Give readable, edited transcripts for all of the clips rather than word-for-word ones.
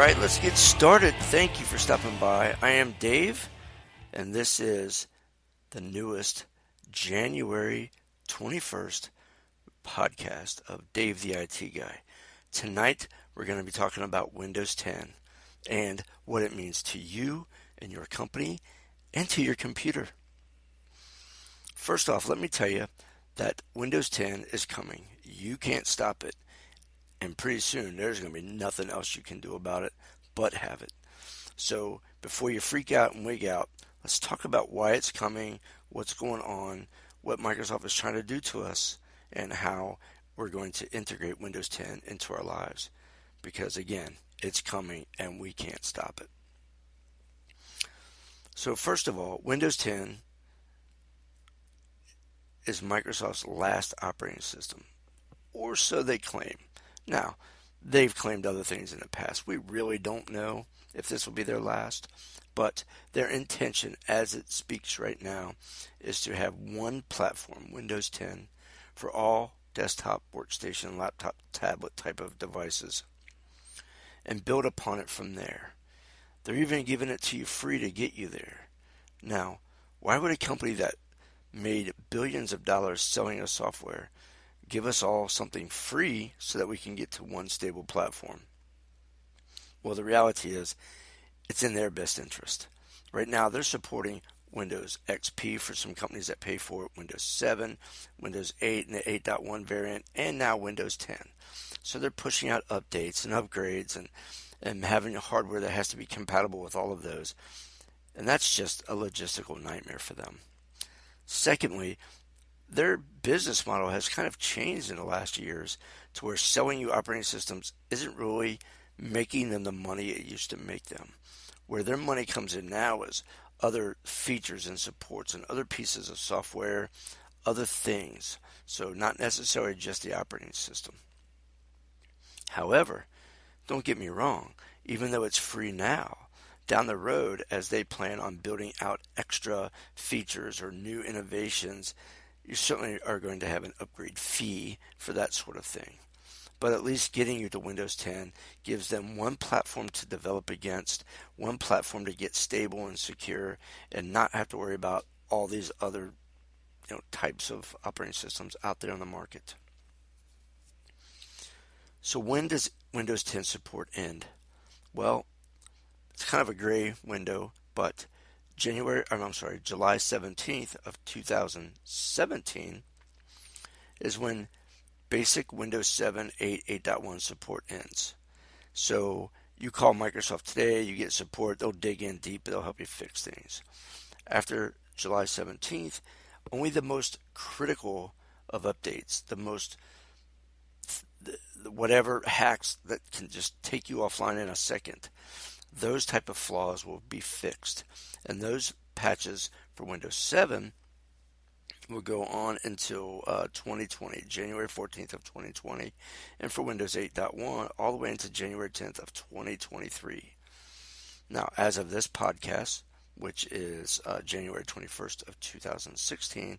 right, let's get started. Thank you for stopping by. I am Dave, and this is the newest January 21st podcast of Dave the IT Guy. Tonight, we're going to be talking about Windows 10 and what it means to you and your company and to your computer. First off, let me tell you that Windows 10 is coming. You can't stop it. And pretty soon, there's going to be nothing else you can do about it but have it. So before you freak out and wig out, let's talk about why it's coming, what's going on, what Microsoft is trying to do to us, and how we're going to integrate Windows 10 into our lives. Because again, it's coming and we can't stop it. So first of all, Windows 10 is Microsoft's last operating system, or so they claim. Now, they've claimed other things in the past. We really don't know if this will be their last, but their intention, as it speaks right now, is to have one platform, Windows 10, for all desktop, workstation, laptop, tablet type of devices, and build upon it from there. They're even giving it to you free to get you there. Now, why would a company that made billions of dollars selling us software give us all something free so that we can get to one stable platform? Well, the reality is it's in their best interest. Right now, they're supporting Windows XP for some companies that pay for it, Windows 7, Windows 8 and the 8.1 variant, and now Windows 10. So they're pushing out updates and upgrades and having hardware that has to be compatible with all of those. And that's just a logistical nightmare for them. Secondly, their business model has kind of changed in the last years to where selling you operating systems isn't really making them the money it used to make them. Where their money comes in now is other features and supports and other pieces of software, other things. So not necessarily just the operating system. However, don't get me wrong, even though it's free now, down the road as they plan on building out extra features or new innovations, you certainly are going to have an upgrade fee for that sort of thing. But at least getting you to Windows 10 gives them one platform to develop against, one platform to get stable and secure, and not have to worry about all these other types of operating systems out there on the market. So when does Windows 10 support end? Well, it's kind of a gray window, but July 17th of 2017 is when basic Windows 7, 8, 8.1 support ends. So you call Microsoft today, you get support, they'll dig in deep, they'll help you fix things. After July 17th, only the most critical of updates, whatever hacks that can just take you offline in a second, those type of flaws will be fixed. And those patches for Windows 7 will go on until 2020, January 14th of 2020. And for Windows 8.1, all the way into January 10th of 2023. Now, as of this podcast, which is January 21st of 2016,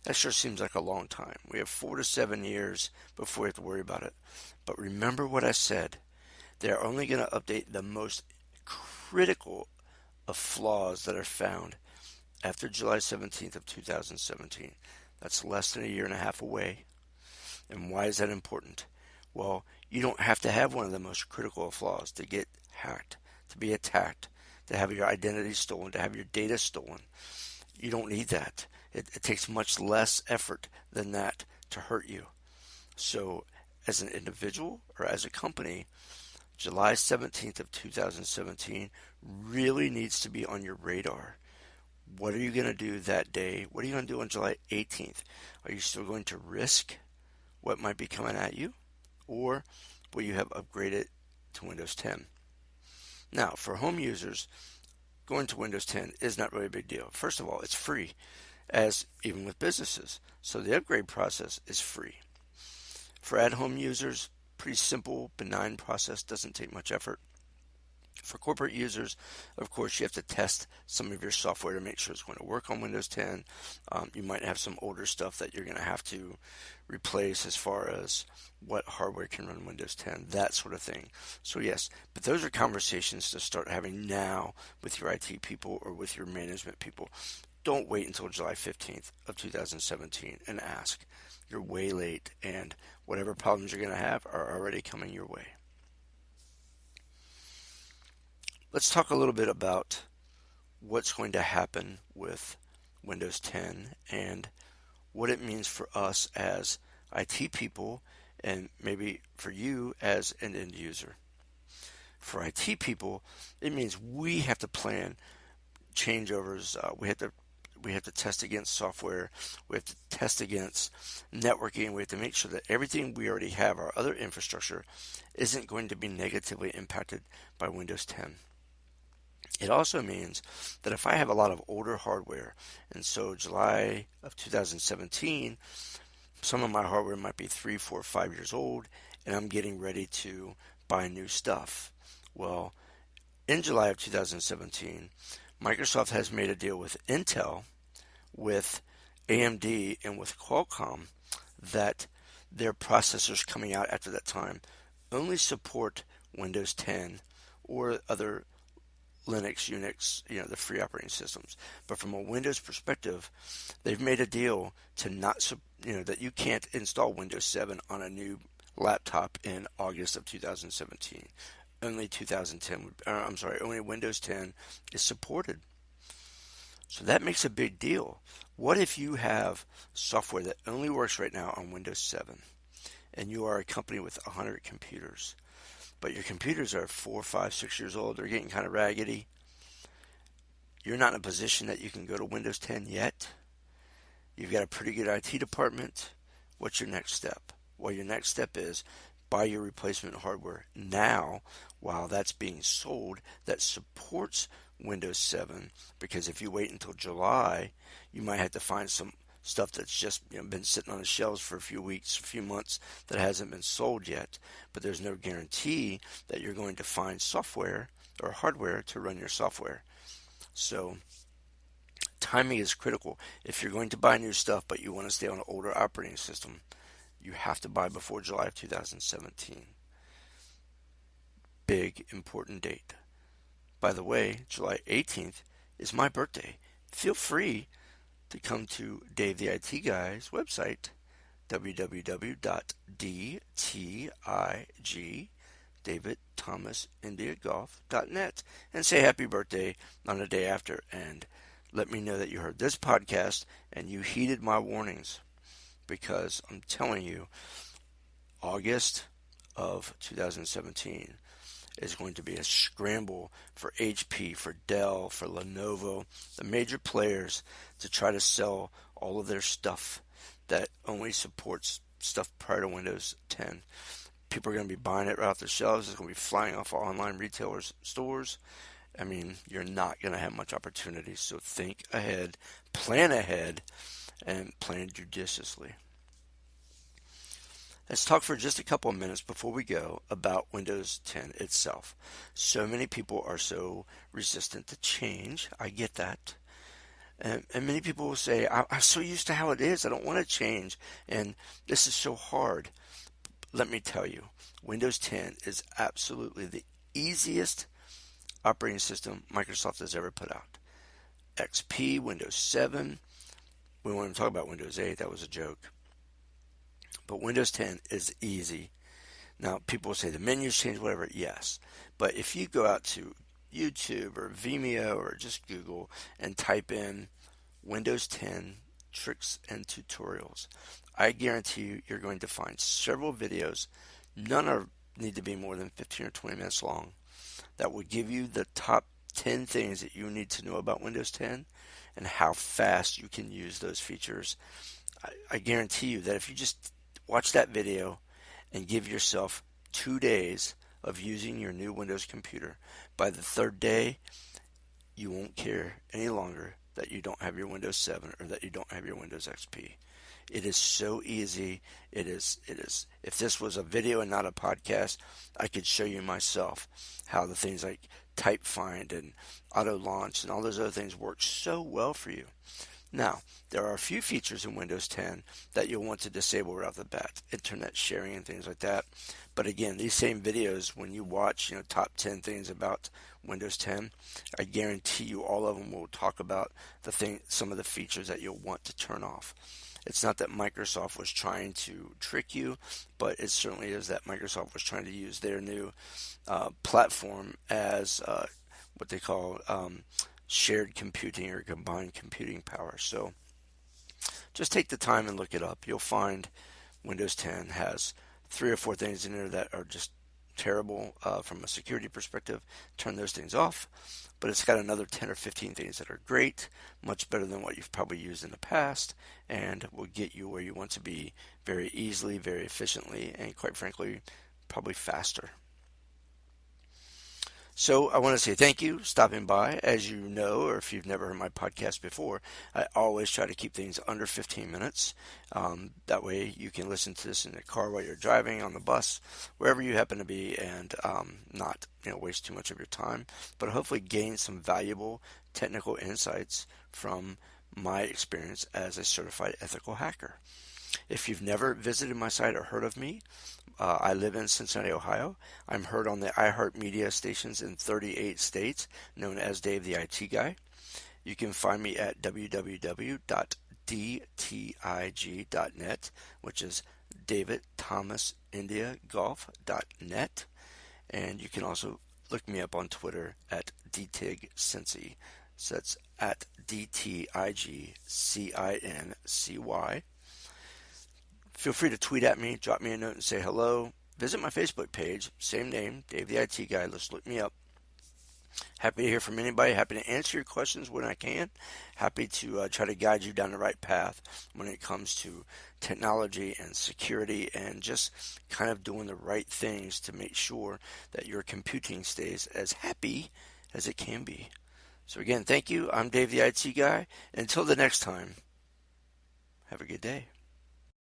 that sure seems like a long time. We have 4 to 7 years before we have to worry about it. But remember what I said. They're only going to update the most critical of flaws that are found after July 17th of 2017. That's less than a year and a half away. And why is that important? Well, you don't have to have one of the most critical of flaws to get hacked, to be attacked, to have your identity stolen, to have your data stolen. You don't need that. It takes much less effort than that to hurt you. So as an individual or as a company, July 17th of 2017 really needs to be on your radar. What are you going to do that day? What are you going to do on July 18th? Are you still going to risk what might be coming at you? Or will you have upgraded to Windows 10? Now, for home users, going to Windows 10 is not really a big deal. First of all, it's free, as even with businesses. So the upgrade process is free. For at-home users, pretty simple, benign process, doesn't take much effort. For corporate users, of course, you have to test some of your software to make sure it's going to work on Windows 10. You might have some older stuff that you're going to have to replace as far as what hardware can run Windows 10, that sort of thing. So yes, but those are conversations to start having now with your IT people or with your management people. Don't wait until July 15th of 2017 and ask. You're way late, and whatever problems you're going to have are already coming your way. Let's talk a little bit about what's going to happen with Windows 10 and what it means for us as IT people and maybe for you as an end user. For IT people, it means we have to plan changeovers. We have to test against software. We have to test against networking. We have to make sure that everything we already have, our other infrastructure, isn't going to be negatively impacted by Windows 10. It also means that if I have a lot of older hardware, and so July of 2017, some of my hardware might be 3, 4, 5 years old, and I'm getting ready to buy new stuff. Well, in July of 2017, Microsoft has made a deal with Intel, with AMD, and with Qualcomm that their processors coming out after that time only support Windows 10 or other Linux, Unix, the free operating systems. But from a Windows perspective, they've made a deal to not, that you can't install Windows 7 on a new laptop in August of 2017. Only only Windows 10 is supported. So that makes a big deal. What if you have software that only works right now on Windows 7 and you are a company with 100 computers? But your computers are 4, 5, 6 years old. They're getting kind of raggedy. You're not in a position that you can go to Windows 10 yet. You've got a pretty good IT department. What's your next step? Well, your next step is buy your replacement hardware now while that's being sold that supports Windows 7. Because if you wait until July, you might have to find some stuff that's just been sitting on the shelves for a few weeks, a few months that hasn't been sold yet. But there's no guarantee that you're going to find software or hardware to run your software. So timing is critical. If you're going to buy new stuff but you want to stay on an older operating system, you have to buy before July of 2017. Big important date. By the way, July 18th is my birthday. Feel free to come to Dave the IT Guy's website, www.dtigdavidthomasindiagolf.net, and say happy birthday on the day after, and let me know that you heard this podcast and you heeded my warnings, because I'm telling you, August of 2017 is going to be a scramble for HP, for Dell, for Lenovo, the major players, to try to sell all of their stuff that only supports stuff prior to Windows 10. People are going to be buying it right off the shelves. It's going to be flying off online retailers' stores. I mean, you're not going to have much opportunity. So think ahead, and plan judiciously. Let's talk for just a couple of minutes before we go about Windows 10 itself. So many people are so resistant to change. I get that. And many people will say, I'm so used to how it is, I don't want to change, and this is so hard. Let me tell you, Windows 10 is absolutely the easiest operating system Microsoft has ever put out. XP, Windows 7, we want to talk about Windows 8, that was a joke. But Windows 10 is easy. Now, people will say the menus change, whatever. Yes. But if you go out to YouTube or Vimeo or just Google and type in Windows 10 tricks and tutorials, I guarantee you you're going to find several videos. None need to be more than 15 or 20 minutes long, that will give you the top 10 things that you need to know about Windows 10 and how fast you can use those features. I guarantee you that if you just watch that video and give yourself 2 days of using your new Windows computer, by the third day, you won't care any longer that you don't have your Windows 7 or that you don't have your Windows XP. It is so easy. It is. If this was a video and not a podcast, I could show you myself how the things like type find and auto launch and all those other things work so well for you. Now, there are a few features in Windows 10 that you'll want to disable right off the bat, internet sharing and things like that. But again, these same videos, when you watch, top 10 things about Windows 10, I guarantee you all of them will talk about some of the features that you'll want to turn off. It's not that Microsoft was trying to trick you, but it certainly is that Microsoft was trying to use their new platform as what they call shared computing or combined computing power. So just take the time and look it up. You'll find Windows 10 has 3 or 4 things in there that are just terrible from a security perspective. Turn those things off. But it's got another 10 or 15 things that are great, much better than what you've probably used in the past, and will get you where you want to be very easily, very efficiently, and quite frankly, probably faster. So I want to say thank you stopping by. As you know, or if you've never heard my podcast before, I always try to keep things under 15 minutes. That way you can listen to this in the car while you're driving, on the bus, wherever you happen to be, and not waste too much of your time, but hopefully gain some valuable technical insights from my experience as a certified ethical hacker. If you've never visited my site or heard of me, I live in Cincinnati, Ohio. I'm heard on the iHeartMedia stations in 38 states, known as Dave the IT Guy. You can find me at www.dtig.net, which is David Thomas India Golf.net. And you can also look me up on Twitter at DTigCincy. So that's at DTIGCINCY. Feel free to tweet at me, drop me a note and say hello. Visit my Facebook page, same name, Dave the IT Guy. Let's look me up. Happy to hear from anybody. Happy to answer your questions when I can. Happy to try to guide you down the right path when it comes to technology and security and just kind of doing the right things to make sure that your computing stays as happy as it can be. So again, thank you. I'm Dave the IT Guy. Until the next time, have a good day.